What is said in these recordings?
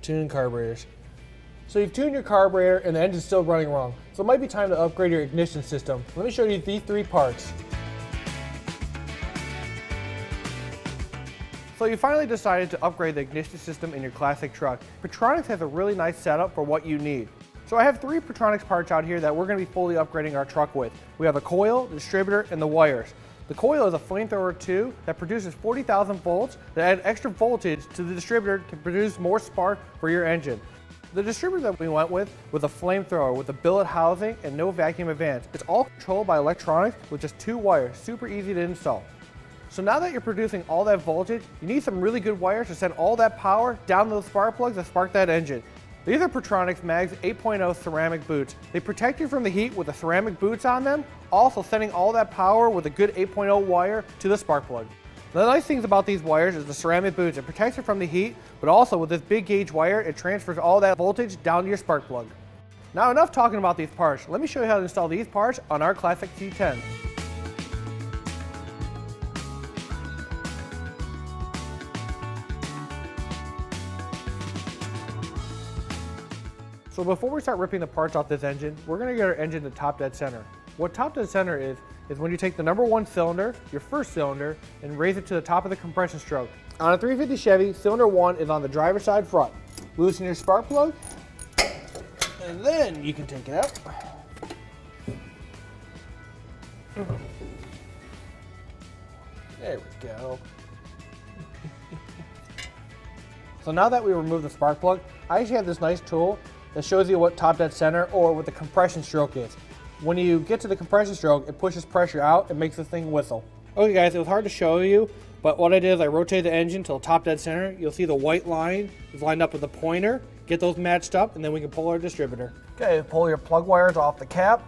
Tuning carburetors. So you've tuned your carburetor and the engine's still running wrong. So it might be time to upgrade your ignition system. Let me show you these 3 parts. So you finally decided to upgrade the ignition system in your classic truck. Pertronix has a really nice setup for what you need. So I have 3 Pertronix parts out here that we're going to be fully upgrading our truck with. We have a coil, the distributor, and the wires. The coil is a flamethrower 2 that produces 40,000 volts that add extra voltage to the distributor to produce more spark for your engine. The distributor that we went with a flamethrower with a billet housing and no vacuum advance. It's all controlled by electronics with just 2 wires, super easy to install. So now that you're producing all that voltage, you need some really good wires to send all that power down to the spark plugs to spark that engine. These are Pertronix Mags 8.0 ceramic boots. They protect you from the heat with the ceramic boots on them, also sending all that power with a good 8.0 wire to the spark plug. The nice things about these wires is the ceramic boots. It protects you from the heat, but also with this big gauge wire, it transfers all that voltage down to your spark plug. Now enough talking about these parts. Let me show you how to install these parts on our classic C10. So before we start ripping the parts off this engine, we're going to get our engine to top dead center. What top dead center is when you take the number 1 cylinder, your first cylinder, and raise it to the top of the compression stroke. On a 350 Chevy, cylinder 1 is on the driver's side front. Loosen your spark plug, and then you can take it out. There we go. So now that we remove the spark plug, I actually have this nice tool that shows you what top dead center or what the compression stroke is. When you get to the compression stroke, it pushes pressure out and makes this thing whistle. Okay guys, it was hard to show you, but what I did is I rotated the engine till top dead center. You'll see the white line is lined up with the pointer. Get those matched up and then we can pull our distributor. Okay, pull your plug wires off the cap.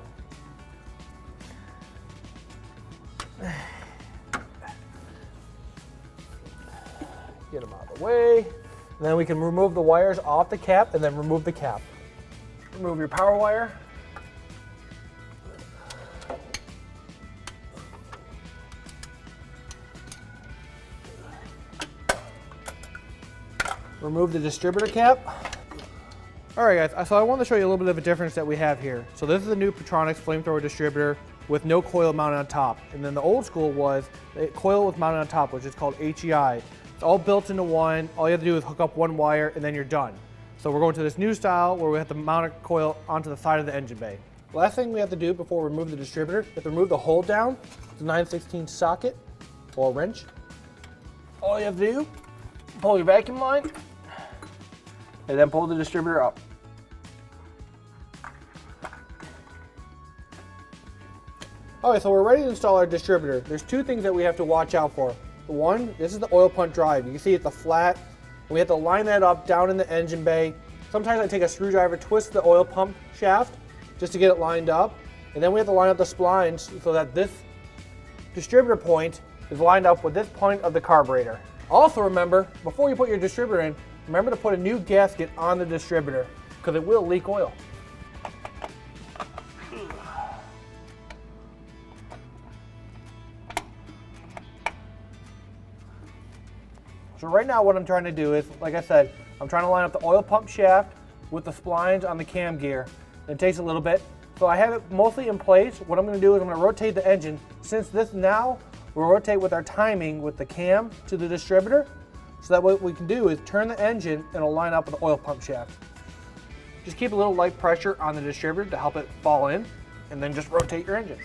Get them out of the way. And then we can remove the wires off the cap and then remove the cap. Remove your power wire. Remove the distributor cap. All right guys, so I want to show you a little bit of a difference that we have here. So this is the new Pertronix flamethrower distributor with no coil mounted on top. And then the old school was a coil was mounted on top, which is called HEI. It's all built into one. All you have to do is hook up 1 wire and then you're done. So we're going to this new style where we have to mount a coil onto the side of the engine bay. Last thing we have to do before we remove the distributor, we have to remove the hold down, the 9/16 socket or wrench. All you have to do, pull your vacuum line and then pull the distributor up. Okay, so we're ready to install our distributor. There's 2 things that we have to watch out for. One, this is the oil pump drive. You can see it's the flat. We have to line that up down in the engine bay. Sometimes I take a screwdriver, twist the oil pump shaft just to get it lined up. And then we have to line up the splines so that this distributor point is lined up with this point of the carburetor. Also remember, before you put your distributor in, remember to put a new gasket on the distributor because it will leak oil. So right now what I'm trying to do is, like I said, I'm trying to line up the oil pump shaft with the splines on the cam gear. It takes a little bit. So I have it mostly in place. What I'm going to do is I'm going to rotate the engine. Since this now, we'll rotate with our timing with the cam to the distributor. So that what we can do is turn the engine and it'll line up with the oil pump shaft. Just keep a little light pressure on the distributor to help it fall in, and then just rotate your engine.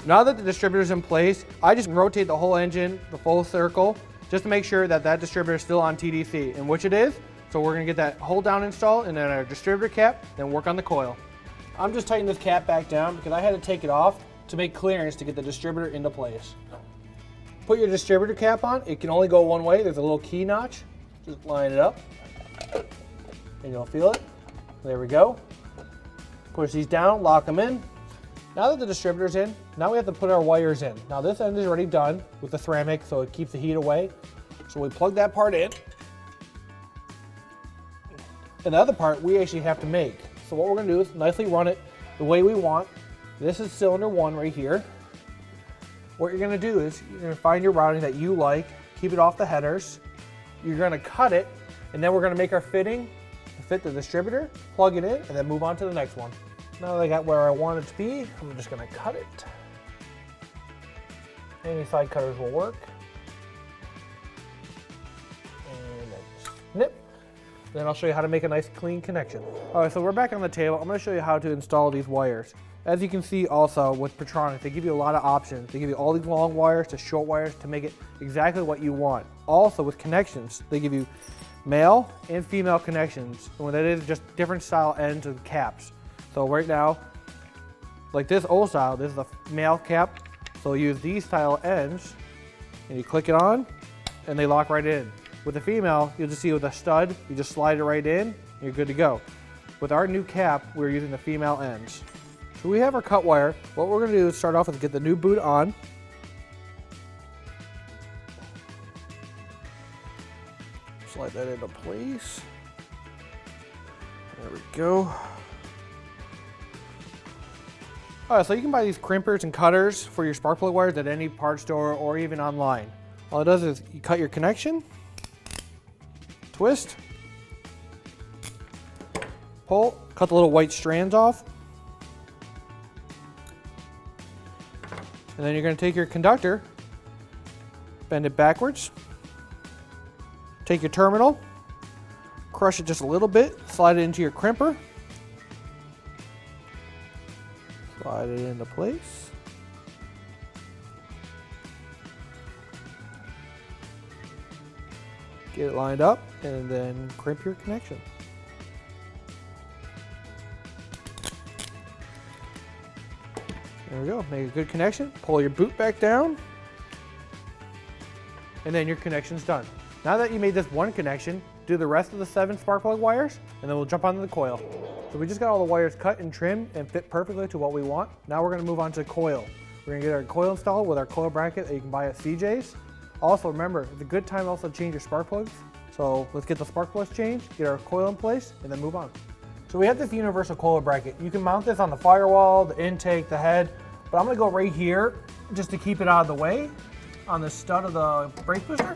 Now that the distributor is in place, I just rotate the whole engine, the full circle, just to make sure that that distributor is still on TDC, and which it is. So we're gonna get that hold down installed and then our distributor cap, then work on the coil. I'm just tightening this cap back down because I had to take it off to make clearance to get the distributor into place. Put your distributor cap on. It can only go one way. There's a little key notch. Just line it up and you'll feel it. There we go. Push these down, lock them in. Now that the distributor's in, now we have to put our wires in. Now this end is already done with the ceramic, so it keeps the heat away. So we plug that part in. And the other part we actually have to make. So what we're gonna do is nicely run it the way we want. This is cylinder 1 right here. What you're gonna do is you're gonna find your routing that you like, keep it off the headers. You're gonna cut it, and then we're gonna make our fitting to fit the distributor, plug it in, and then move on to the next one. Now that I got where I want it to be, I'm just gonna cut it. Any side cutters will work. And then snip. Then I'll show you how to make a nice clean connection. All right, so we're back on the table. I'm gonna show you how to install these wires. As you can see also with Pertronix, they give you a lot of options. They give you all these long wires to short wires to make it exactly what you want. Also with connections, they give you male and female connections. And what that is just different style ends of caps. So right now, like this old style, this is a male cap. So you use these style ends and you click it on and they lock right in. With the female, you'll just see with a stud, you just slide it right in and you're good to go. With our new cap, we're using the female ends. So we have our cut wire. What we're gonna do is start off with get the new boot on. Slide that into place. There we go. All right, so you can buy these crimpers and cutters for your spark plug wires at any parts store or even online. All it does is you cut your connection, twist, pull, cut the little white strands off. And then you're going to take your conductor, bend it backwards, take your terminal, crush it just a little bit, slide it into your crimper, slide it into place. Get it lined up and then crimp your connection. There we go, make a good connection, pull your boot back down, and then your connection's done. Now that you made this one connection, do the rest of the 7 spark plug wires, and then we'll jump onto the coil. So we just got all the wires cut and trimmed and fit perfectly to what we want. Now we're gonna move on to the coil. We're gonna get our coil installed with our coil bracket that you can buy at CJ's. Also remember, it's a good time also to change your spark plugs. So let's get the spark plugs changed, get our coil in place, and then move on. So we have this universal coil bracket. You can mount this on the firewall, the intake, the head, but I'm gonna go right here just to keep it out of the way on the stud of the brake booster.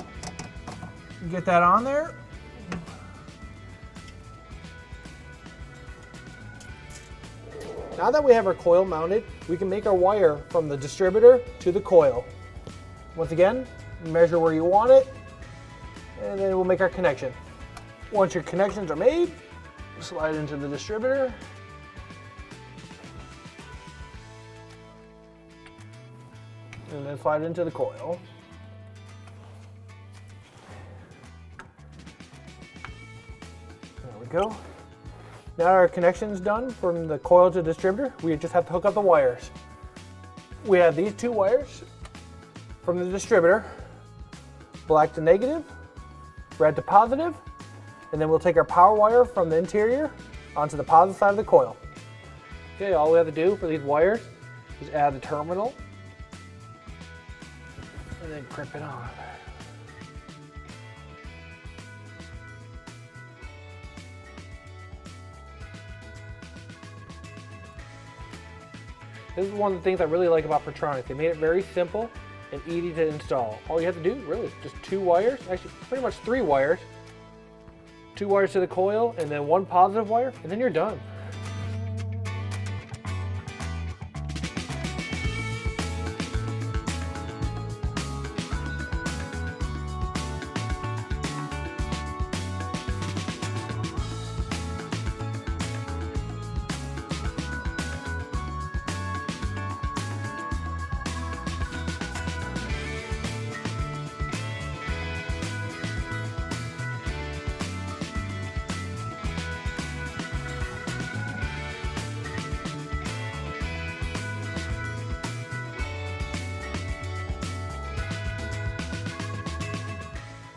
Get that on there. Now that we have our coil mounted, we can make our wire from the distributor to the coil. Once again, measure where you want it, and then we'll make our connection. Once your connections are made, slide into the distributor. And then slide into the coil. There we go. Now our connection's done from the coil to the distributor. We just have to hook up the wires. We have these 2 wires from the distributor, black to negative, red to positive, and then we'll take our power wire from the interior onto the positive side of the coil. Okay, all we have to do for these wires is add the terminal and then crimp it on. This is one of the things I really like about Pertronix. They made it very simple and easy to install. All you have to do really is just 2 wires, actually pretty much 3 wires. 2 wires to the coil and then 1 positive wire, and then you're done.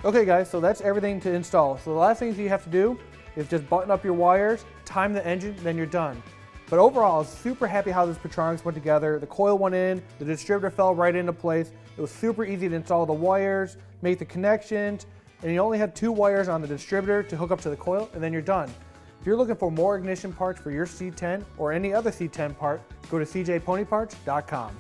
Okay guys, so that's everything to install. So the last things you have to do is just button up your wires, time the engine, then you're done. But overall, I was super happy how this Pertronix went together. The coil went in, the distributor fell right into place. It was super easy to install the wires, make the connections, and you only had 2 wires on the distributor to hook up to the coil, and then you're done. If you're looking for more ignition parts for your C10 or any other C10 part, go to cjponyparts.com.